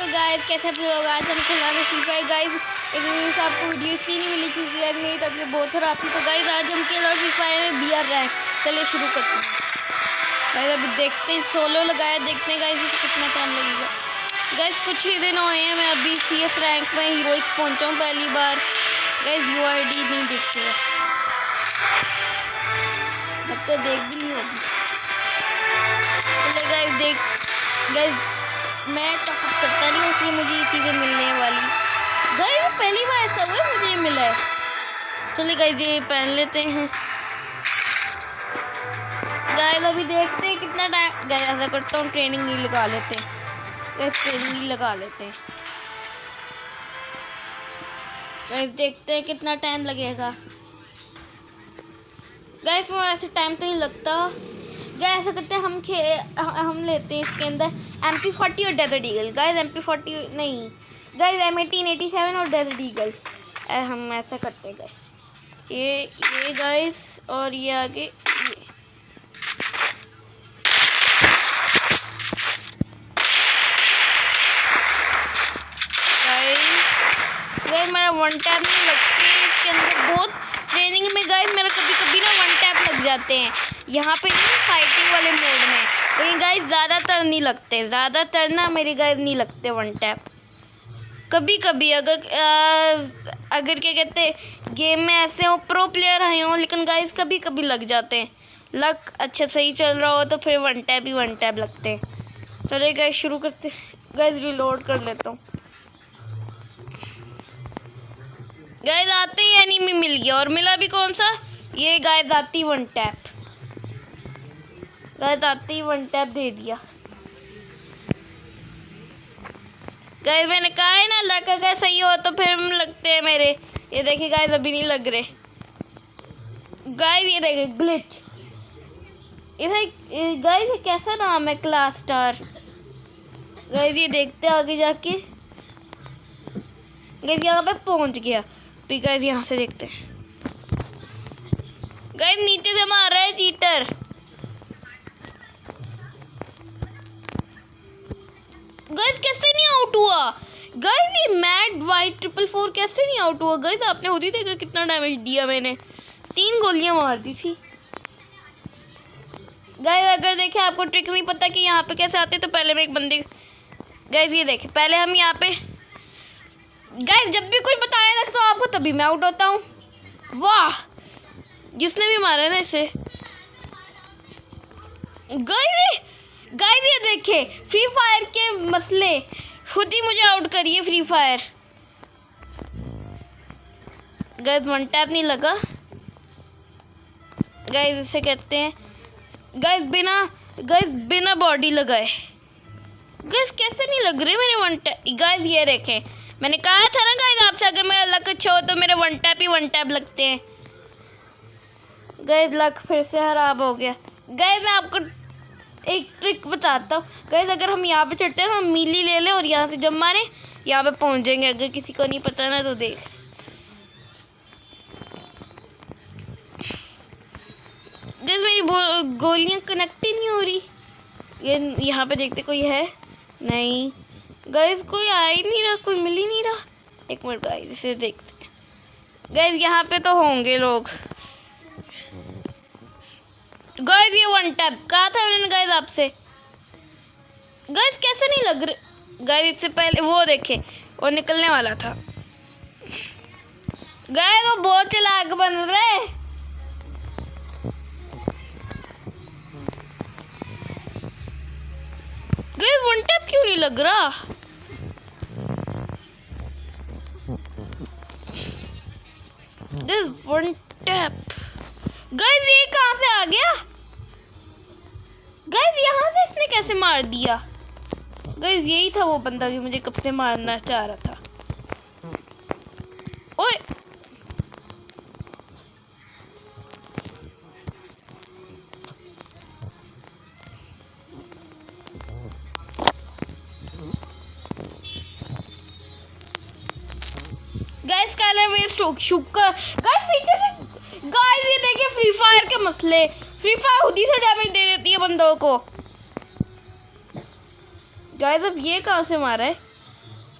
Guys, कैसे आप लोग? आज हम खिलाने फ्री फायर गाइस। लेकिन से आपको वीडियो इसलिए नहीं मिली क्योंकि गाइस मेरी तबीयत बहुत खराब थी। तो गाइस आज हम खेल फ्री फायर में BR रैंक। चलिए शुरू करते हैं गाइस। अभी देखते हैं, सोलो लगाया, देखते हैं गाइस कितना टाइम लगेगा। गाइस कुछ ही दिन हुए हैं, मैं अभी CS रैंक में हीरोइक पहुंचा हूँ पहली बार। गाइस UID नहीं देखते हैं, अब तो देख भी नहीं होगी। चलिए गाइस गाइस मैं टॉपअप करता नहीं, इसलिए मुझे ये चीज़ें मिलने वाली। गाइस पहली बार ऐसा हुआ मुझे ये मिला है। चलिए गाइस ये पहन लेते हैं। गाइस अभी देखते हैं कितना टाइम। गाइस ऐसा करता हूँ, ट्रेनिंग ही लगा लेते हैं। गाइस ट्रेनिंग ही लगा लेते हैं। गाइस देखते हैं कितना टाइम लगेगा। गाइस वो ऐसे टाइम तो नहीं लगता। गाइस ऐसा करते हैं, हम लेते हैं इसके अंदर MP40 और डेजर्ट ईगल। गाइस MP40 नहीं, गाइस M1887 और डेजर्ट ईगल। हम ऐसा करते हैं गाइस, ये गाइस और ये आगे ये। गाइस मेरा वन टैप नहीं लगती है इसके अंदर। बहुत ट्रेनिंग में गाइस मेरा कभी कभी ना वन टैप लग जाते हैं। यहाँ पे नहीं, फाइटिंग वाले मोड में। लेकिन गाइस ज़्यादातर नहीं लगते, ज़्यादातर ना मेरे गाइस नहीं लगते वन टैप। कभी कभी अगर क्या कहते हैं गेम में ऐसे हो, प्रो प्लेयर आए हों, लेकिन गाइस कभी कभी लग जाते हैं। लक अच्छा सही चल रहा हो तो फिर वन टैप लगते हैं। चलिए गाइस शुरू करते हैं। गाइस रिलोड कर लेता हूँ। गाइस आते ही एनिमी मिल गया, और मिला भी कौन सा, ये गाइस आती वन टैप। गाइस आते ही वन टैप दे दिया। गाइस मैंने कहा है ना, लक अगर सही हो तो फिर लगते हैं मेरे। ये देखिए गाइस अभी नहीं लग रहे। गाइस ये देखिए ग्लिच। इधर गाइस ये कैसा नाम है, क्लास स्टार। गाइस ये देखते हैं आगे जाके। गाइस यहाँ पे पहुंच गया। फिर गाइस यहाँ से देखते हैं। गाइस नीचे से मार रहा है चीटर। गाइस कैसे नहीं आउट हुआ? गाइस ये मैड वाइट 444 कैसे नहीं आउट हुआ? गाइस आपने खुद ही देखा कितना डैमेज दिया मैंने। 3 गोलियां मार दी थी। गाइस अगर देखे आपको ट्रिक नहीं पता कि यहाँ पे कैसे आते, तो पहले मैं एक बंदे। गाइस ये देखे, पहले हम यहाँ पे। गाइस जब भी कुछ बताने लगता हूँ आपको, तभी मैं आउट होता हूँ। वाह, जिसने भी मारा ना इसे। गाइस ये देखे, फ्री फायर के मसले खुद ही मुझे आउट करिए free fire. Guys one tap नहीं लगा। गाइस इसे कहते हैं गाइस बिना बॉडी लगाए। गाइस कैसे नहीं लग रहे मेरे वन टैप? गाइस ये देखें, मैंने कहा था ना गाइस आपसे, अगर मेरा लक अच्छा हो तो मेरे वन टैप लगते हैं। गाइस लक फिर से खराब हो गया। गाइस मैं आपको एक ट्रिक बताता हूँ। गाइस अगर हम यहाँ पे चढ़ते हैं, हम मीली ले लें और यहाँ से जब मारें, यहाँ पे पहुँच जाएंगे। अगर किसी को नहीं पता ना तो देख। गाइस मेरी गोलियाँ कनेक्ट ही नहीं हो रही। ये यहाँ पे देखते कोई है नहीं। गाइस कोई आ ही नहीं रहा, कोई मिल ही नहीं रहा। एक मिनट गाइस इसे देखते हैं। गाइस यहाँ पे तो होंगे लोग। गाइस ये वन टैप कहा था मैंने गाइस आपसे। गाइस कैसे नहीं लग रहे? गाइस इससे पहले वो देखे, वो निकलने वाला था। गाइस वो बहुत चालाक बन रहे। गाइस वन टैप क्यों नहीं लग रहा? Guys one tap. गाइस ये कहाँ से आ गया? गाइस यहाँ से इसने कैसे मार दिया? गाइस यही था वो बंदा जो मुझे कब से मारना चाह रहा था। ओए गाइस स्काइलर वेस्ट हो शुक्र। गाइस पीछे से। गाइस ये देखिए फ्री फायर के मसले। फ्री फायर खुद ही से डैमेज दे देती है बंदों को। गाइस अब ये कहाँ से मारा है?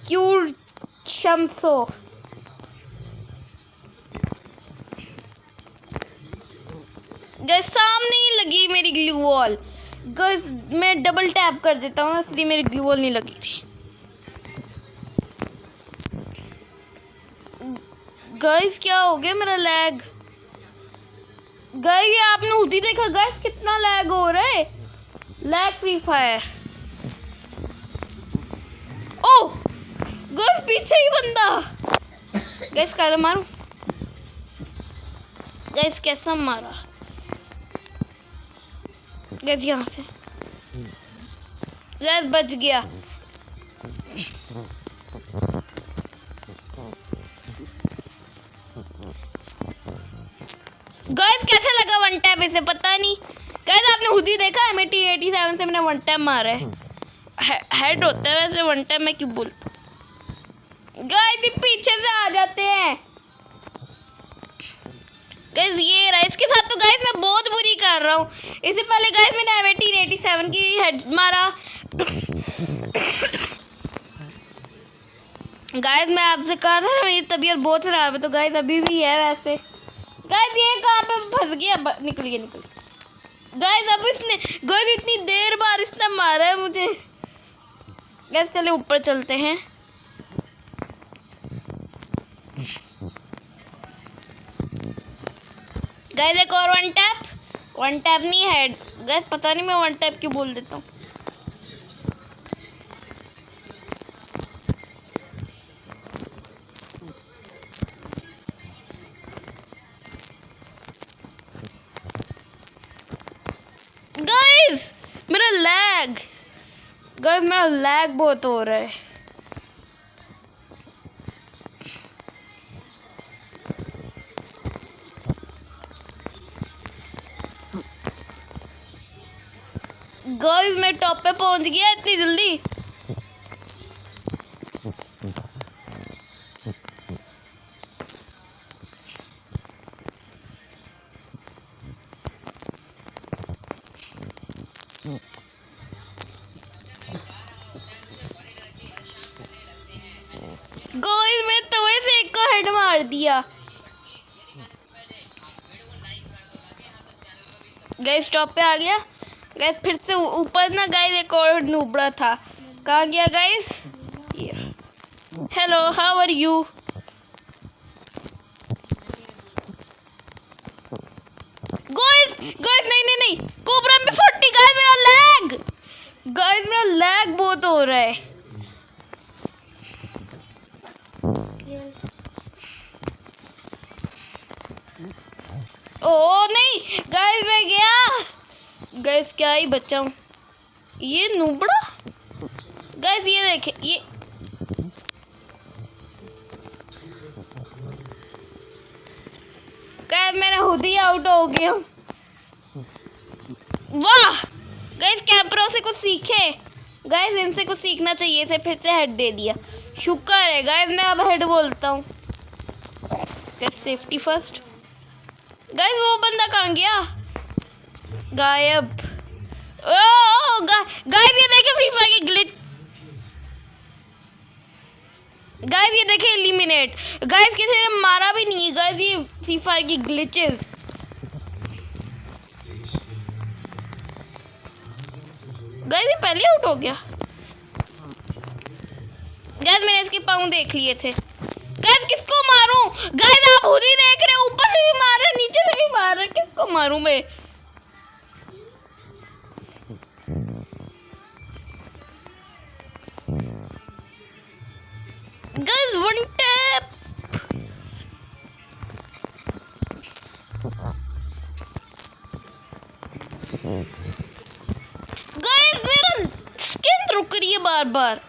क्यूट शम्सो। गैस सामने ही लगी मेरी ग्लू वॉल। गैस मैं डबल टैप कर देता हूँ, इसलिए मेरी ग्लू वॉल नहीं लगी थी। गैस क्या हो गया मेरा लैग। गैस ये आपने खुद ही देखा गैस कितना लैग हो रहा है। Lag Free Fire. Oh guys पीछे ही बंदा। गैस कैसे मारूं। गैस कैसा मारा। गैस यहाँ से। गैस बच गया। गैस कैसे लगा वन टैप इसे पता नहीं। गैस आपने खुद ही देखा है MT87 से मैंने वन टैप मारा है। हेड होता है वैसे वन टैप में क्यों बोल। गैस पीछे से आ जाते हैं। गैस ये रहा इसके साथ तो गैस मैं बहुत बुरी कर रहा हूँ। इससे पहले गैस मैंने MT87 की हेड मारा। गैस मैं आपसे कहा था मेरी तबीयत बहुत खराब है, तो गैस अभी भी है वैसे। गैस ये कहाँ पे फंस गया। निकल गया। गैस अब इसने गैस इतनी देर बाद इसने मारा है मुझे। गैस चले ऊपर चलते हैं। गैस एक और वन टैप नहीं है। गैस पता नहीं मैं वन टैप क्यों बोल देता हूँ। गैस मेरा लैग बहुत हो रहा है। गाइस मैं टॉप पे पहुंच गया इतनी जल्दी। गाइस मैं तवे से एक का हेड मार दिया। गाइस टॉप पे आ गया। गाइस फिर से ऊपर ना गाइस एक और नूबड़ा था। कहाँ गया guys. Hello how are you. Guys नहीं कोबरा में 40। गाइस मेरा लैग बहुत हो रहा है। ओ नहीं गाइस मैं गया। गाइस क्या ही बचा हूँ। ये नूबड़ा। गाइस ये देखे ये। गाइस मेरा खुद ही आउट हो गया। वाह गाइस कैंपरों से कुछ सीखे। गाइस इनसे कुछ सीखना चाहिए। इसे फिर से हेड दे दिया। शुक्र है गाइस मैं अब हेड बोलता हूँ। Guys safety first. गाइस वो बंदा कहाँ गया। गायब। गाइस ये देखे फ्री फायर की ग्लिच। गाइस ये देखे एलिमिनेट। गाइस किसी ने मारा भी नहीं है। गाइस ये फ्री फायर की ग्लिचेस। गाइस ये पहले आउट हो गया। गाइस मैंने इसके पाँव देख लिए थे। गाइस किसको मारूं। गाइस आप खुद ही देख रहे हो। ऊपर से भी मार रहे नीचे से भी मार रहे। किसको मारूं मैं। Guys one tap. गाइस मेरा स्किन रुक रही है बार बार।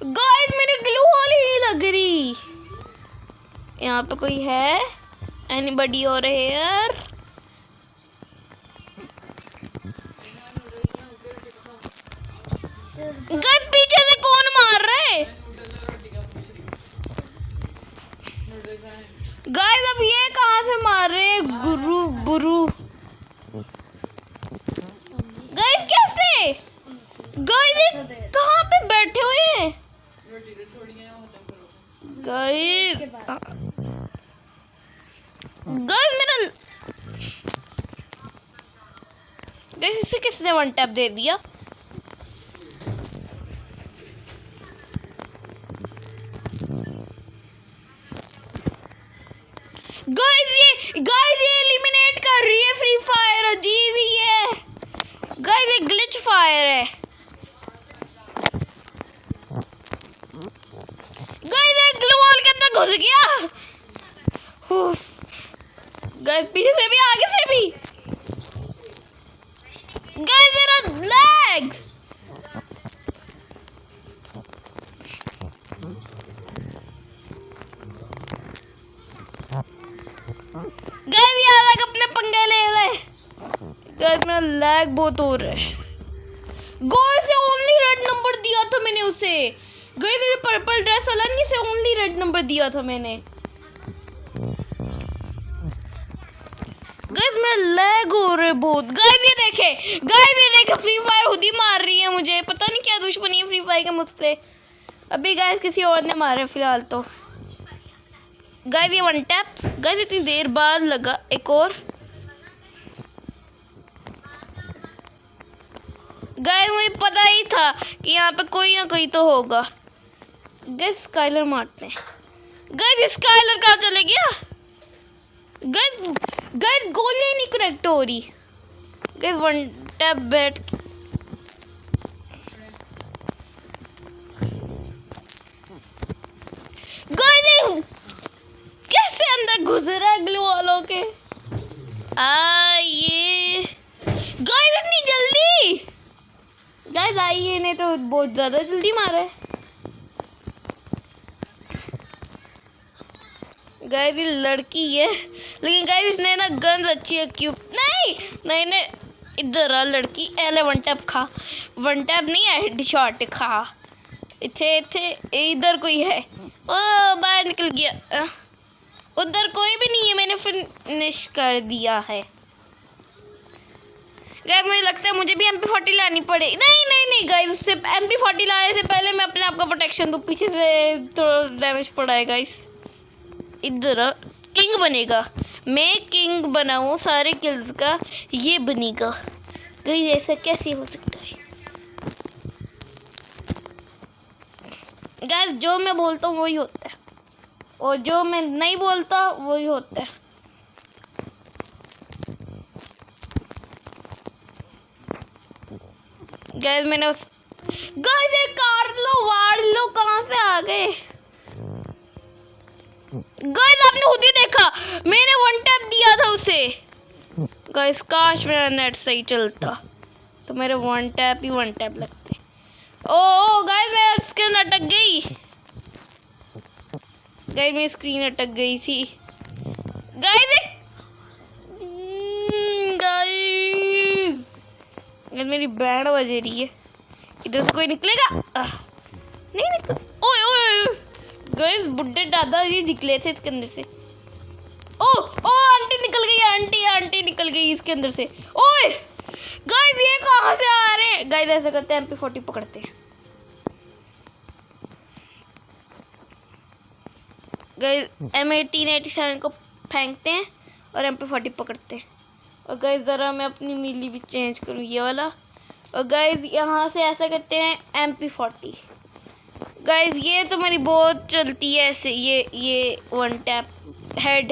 गाइस मेरी ग्लू वॉल ही लग रही। यहाँ पे कोई है। Anybody over here. गाइस पीछे से कौन मार रहा है। गाइस अब ये कहाँ से मार रहे हैं। गाइस कैसे? गाइस कहाँ पे बैठे हुए हैं? गाइस गाइस मेरा गाइस इसे किसने वन टैप दे दिया? गाइस ये एलिमिनेट कर रही है फ्री फायर। अजीब ही है गाइस, ये ग्लिच फायर है गाइस। ये ग्लू वॉल के अंदर घुस गया। गाइस पीछे से भी आगे से भी। गाइस मेरा लैग। गाइस ये अलग अपने पंगे ले रहे हैं। गाइस मेरा लैग बहुत हो रहा है। गाइस से ओनली रेड नंबर दिया था मैंने उसे। गाइस ये पर्पल ड्रेस अलग से ओनली रेड नंबर दिया था मैंने। गाइस मेरा लैग हो रहा है बहुत। गाइस ये देखे फ्री फायर खुद ही मार रही है मुझे। पता नहीं क्या दुश्मनी है फ्री फायर के मुझसे। अभी गाइस किसी और ने मारा फिलहाल तो। गाइस ये वन टैप। गाइस इतनी देर बाद लगा एक और। गाइस मुझे पता ही था कि यहाँ पे कोई ना कोई तो होगा। गाइस स्काइलर मारते हैं। गाइस स्काइलर कहाँ चले गया? गाइस गोली नहीं कनेक्ट हो रही। गाइस वन टैप बैठ। गाइस कैसे अंदर घुस रहा है ग्लू वालों के। ये गाइस इतनी जल्दी। गाइस आइए, ने तो बहुत ज्यादा जल्दी मारा है। गाइस ये लड़की है लेकिन गाइस इसने ना गन्स अच्छी है। क्यों नहीं इधर आ लड़की। एले वन टैप खा। वन टैप नहीं है हेडशॉट खा। इथे इधर कोई है। ओ बाहर निकल गया। उधर कोई भी नहीं है, मैंने फिनिश कर दिया है। गाइस मुझे लगता है मुझे भी MP40 लानी पड़ेगी। नहीं गाइस, उससे MP40 लाने से पहले मैं अपने आप का प्रोटेक्शन दूँ। पीछे से थोड़ा डैमेज पड़ा है गाइस। इधर किंग बनेगा। मैं किंग बनाऊँ सारे किल्स का, ये बनेगा। गाइस ऐसा कैसे हो सकता है? गाइस जो मैं बोलता हूँ वही होता है और जो मैं नहीं बोलता वही होता है। गाइस मैंने गाइस एक वार लो कहाँ से आ गए? गाइस आपने खुद ही देखा, मैंने वन टैप दिया था उसे। गाइस काश मेरा नेट सही चलता तो मेरे वन टैप लगते। ओ गाइस मैं स्क्रीन अटक गई। गाइस मेरी स्क्रीन अटक गई थी। गाइस मेरी बैंड बज रही है। इधर से कोई निकलेगा? नहीं निकल। ओए गाइस बुड्ढे दादाजी निकले थे इसके अंदर से। ओ आंटी निकल गई। आंटी निकल गई इसके अंदर से। ओए गाइस ये कहाँ से आ रहे हैं? गाइस ऐसा करते हैं MP40 पकड़ते हैं। गाइस M1887 को फेंकते हैं और MP40 पकड़ते हैं। और गाइस ज़रा मैं अपनी मिली भी चेंज करूँ ये वाला। और गाइस यहाँ से ऐसा करते हैं MP40। गाइस ये तो मेरी बहुत चलती है ऐसे। ये वन टैप हेड।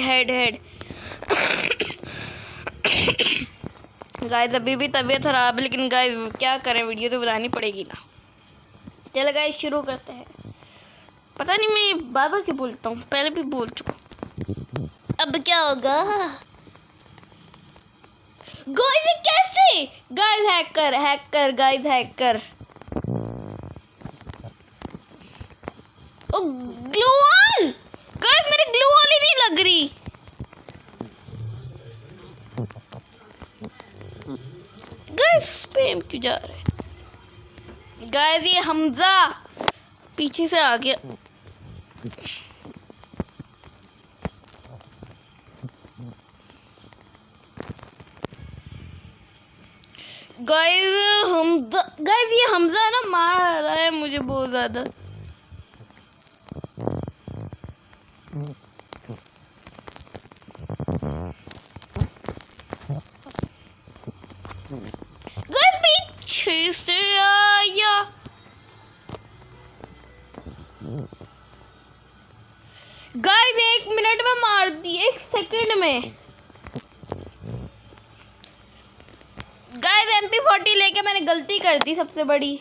गाइस अभी भी तबीयत खराब है लेकिन गाइस क्या करें, वीडियो तो बनानी पड़ेगी ना। चलो गाइस शुरू करते हैं। पता नहीं मैं बार बार क्यों बोलता हूँ, पहले भी बोल चुका। अब क्या होगा? गाइस ये कैसे? Guys hacker. Oh glue wall. Guys मेरी ग्लू वॉल ही नहीं लग रही। गाइस स्पैम क्यों जा रहा है? गाइस ये हमजा पीछे से आ गया। गाइस ये हमजा ना मार रहा है मुझे बहुत ज्यादा। गाइस पीछे से आया। गाइस 1 मिनट में मार दिए, 1 सेकंड में। गाइस MP40 लेके मैंने गलती कर दी सबसे बड़ी।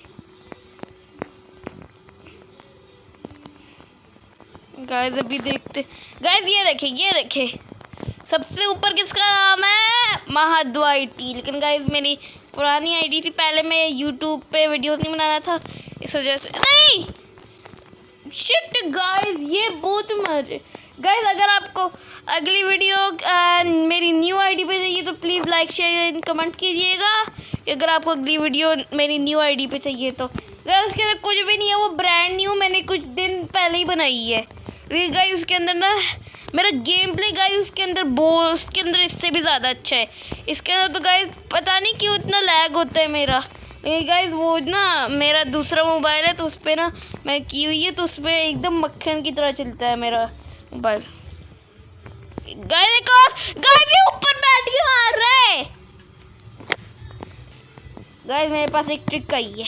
गाइस अभी देखते। गाइस ये देखे सबसे ऊपर किसका नाम है, महाद्वाइटी। लेकिन गाइस मेरी पुरानी आईडी थी, पहले मैं यूट्यूब पे वीडियोस नहीं बनाना था इस वजह से। नहीं शिट गाइस, ये बहुत मजे। गाइस अगर आपको अगली वीडियो मेरी न्यू आईडी पे चाहिए तो प्लीज़ लाइक शेयर कमेंट कीजिएगा कि अगर आपको अगली वीडियो मेरी न्यू आईडी पे चाहिए तो। गाइस उसके अंदर कुछ भी नहीं है, वो ब्रांड न्यू मैंने कुछ दिन पहले ही बनाई है। गाइस उसके अंदर ना मेरा गेम प्ले गाइस उसके अंदर इससे भी ज़्यादा अच्छा है। इसके अंदर तो गाइस पता नहीं क्यों इतना लैग होता है मेरा। लेकिन गाइस वो ना मेरा दूसरा मोबाइल है तो उस पर ना मैं की हुई है, तो उस पर एकदम मक्खन की तरह चलता है मेरा मोबाइल। गाइस एक और, गाइस ये ऊपर बैठ के मार रहा है। गाइस मेरे पास एक ट्रिक आई है,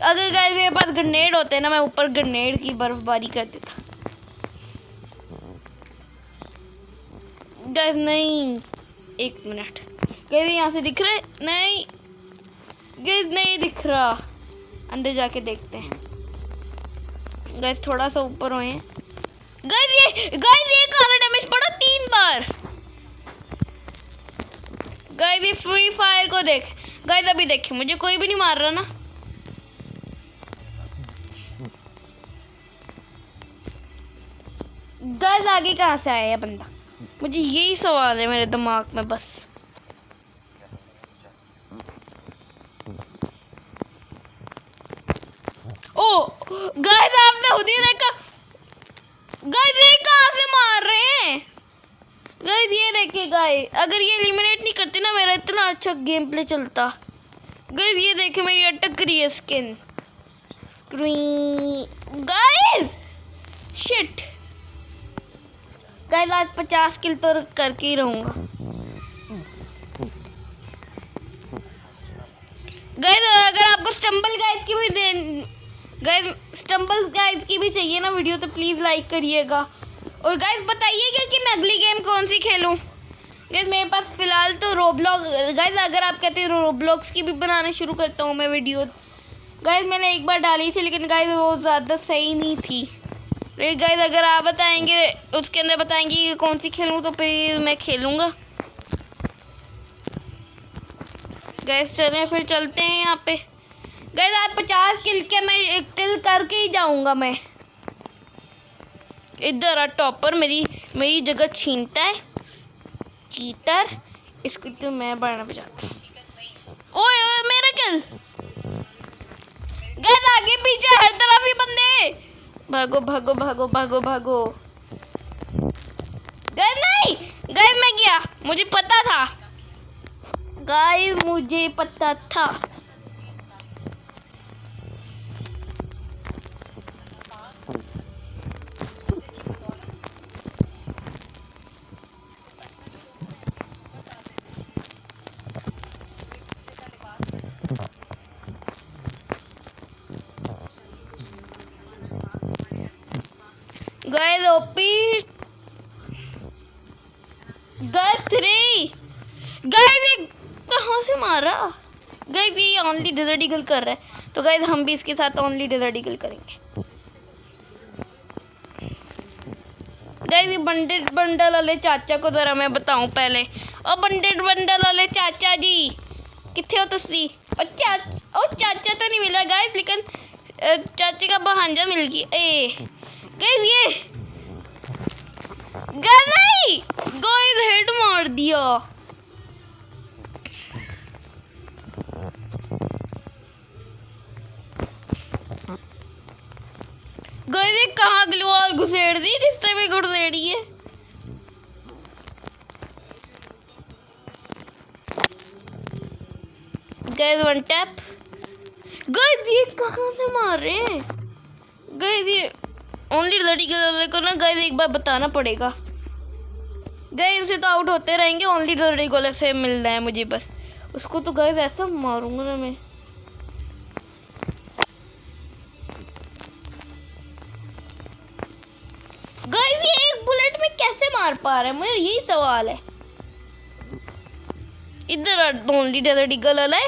अगर गाइस मेरे पास ग्रेनेड होते ना मैं ऊपर ग्रेनेड की बर्फबारी कर देता। गाइस नहीं, 1 मिनट। गाइस यहाँ से दिख रहा है? नहीं गाइस नहीं दिख रहा, अंदर जाके देखते हैं। गाइस थोड़ा सा ऊपर हुए हैं। गाइस ये काला डैमेज पड़ा 3 बार। गाइस ये फ्री फायर को देख। गाइस अभी देखिए मुझे कोई भी नहीं मार रहा ना। गाइस आगे कहाँ से आया है बंदा, मुझे यही सवाल है मेरे दिमाग में बस। ओ गाइस आपने खुद ही देखा। गाइस ये कहाँ से मार रहे हैं। गाइस ये देखिए गाइस, अगर ये एलिमिनेट नहीं करते ना मेरा इतना अच्छा गेम प्ले चलता। गाइस ये देखिए मेरी अटक रही है skin screen. Guys shit guys आज 50 किल तो करके ही रहूंगा। गाइस अगर आपको स्टम्बल गाइस की भी चाहिए ना वीडियो तो प्लीज़ लाइक करिएगा। और गाइस बताइएगा कि मैं अगली गेम कौन सी खेलूं। गाइस मेरे पास फ़िलहाल तो रोब्लॉक्स। गाइस अगर आप कहते हैं रोब्लॉक्स की भी बनाने शुरू करता हूँ मैं वीडियो। गाइस मैंने एक बार डाली थी लेकिन गाइस वो ज़्यादा सही नहीं थी। लेकिन गाइस अगर आप बताएंगे उसके अंदर बताएंगे कि कौन सी खेलूँ तो फिर मैं खेलूँगा। गाइस चलें फिर चलते हैं यहाँ पे। गाइस आज 50 किल के मैं एक किल करके ही जाऊँगा मैं। इधर आ टॉपर मेरी जगह छीनता है चीटर। इसको तो मैं बढ़ना बचाता हूँ। ओए ओए मेरा किल। गाइस आगे पीछे हर तरफ ही बंदे। भागो भागो भागो भागो भागो। गाइस नहीं, गाइस मैं गया, मुझे पता था। गाइस मुझे पता था। Guys OP guys 3। गाइस कहाँ से मारा। गाइस ये ओनली डेजर्ट ईगल कर रहा है तो गाइस हम भी इसके साथ ओनली डेजर्ट ईगल करेंगे। गाइस ये बंडल वाले चाचा को जरा मैं बताऊं पहले। और बंडल वाले चाचा जी किथे हो तुसी। और चाचा तो नहीं मिला गाइस लेकिन चाचे का भांजा मिल गया। गाइस ये नहीं, गाइस हेड मार दिया। गाइस ये कहाँ ग्लूवाल घुसेड़ दी जिससे भी घुसेड़ी है। Guys one tap. गाइस ये कहाँ से मार रहे हैं गाइस? ये ओनली लड़ी गोले को ना गाइस एक बार बताना पड़ेगा। गाइस इनसे तो आउट होते रहेंगे, ओनली लड़ी गोले से मिलना है मुझे बस। उसको तो गाइस ऐसा मारूंगा ना मैं। गाइस ये एक बुलेट में कैसे मार पा रहे हैं, मुझे यही सवाल है। इधर ओनली लड़ी गोले है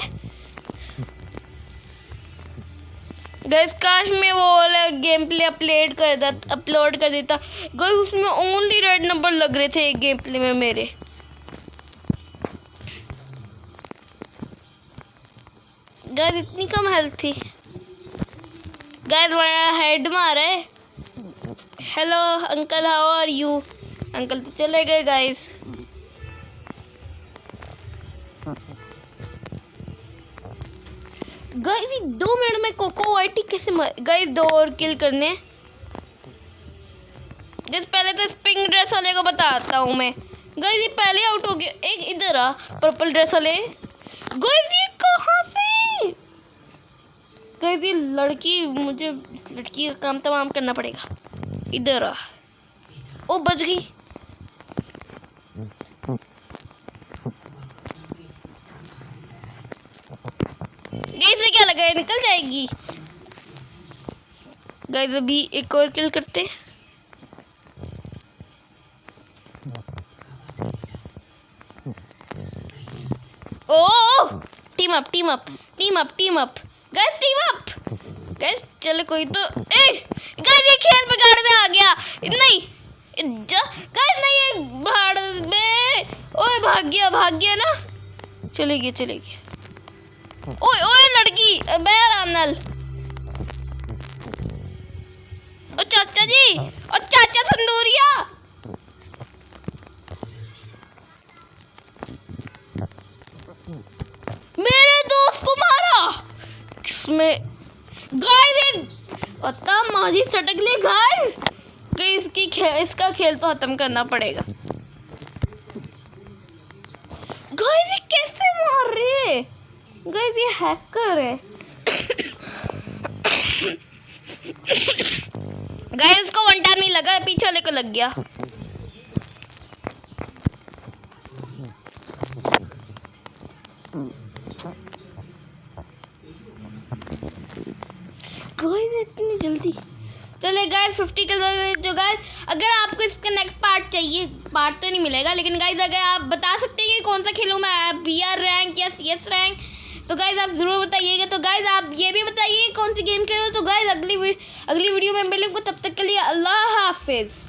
गाइस। काश मैं वो वाला गेम प्ले अपलोड कर देता गाइस। उसमें ओनली रेड नंबर लग रहे थे एक गेम प्ले में मेरे। गाइस इतनी कम हेल्थ थी गाइस। मेरा हेड मारा है। Hello uncle, how are you? Uncle तो चले गए गाइस। गाइस 2 मिनट में कोको वाइटी कैसे गाइस 2 और किल करने। गाइस पहले तो पिंक ड्रेस वाले को बताता हूँ मैं। गाइस ये पहले आउट हो गया। एक इधर आ पर्पल ड्रेस वाले। गाइस ये कहाँ से? गाइस ये लड़की, मुझे लड़की का काम तमाम करना पड़ेगा। इधर आ। ओ बच गई। इसे क्या लगा है निकल जाएगी। गाइस अभी एक और किल करते हैं। Oh team up team up team up team up guys, team up guys. चलो कोई तो गाइस ये खेल बिगाड़ने आ गया। नहीं गाइस नहीं, ये भाड़ में। ओए भाग गया ना। चले गए। ओए ओए लड़की बैरानल। ओ चाचा जी, ओ चाचा तंदूरिया। मेरे दोस्त को मारा किसमें? गाइस पता माजी सटक ले गाइस। इसका खेल तो खत्म करना पड़ेगा। गाइस ये कैसे मार रहे? गाइस ये हैकर है। गाइस उसको वन टाइम नहीं लगा, पीछे वाले को लग गया। गाइस इतनी जल्दी चले गाइस 50 किल जो गाइस। अगर आपको इसका नेक्स्ट पार्ट चाहिए, पार्ट तो नहीं मिलेगा लेकिन गाइस अगर आप बता सकते हैं कि कौन सा खेलूँ मैं, BR रैंक या CS रैंक, तो गाइस आप ज़रूर बताइएगा। तो गाइस आप ये भी बताइए कौन सी गेम खेलो। तो गाइस अगली वीडियो में मिलेंगे, तब तक के लिए अल्लाह हाफिज़।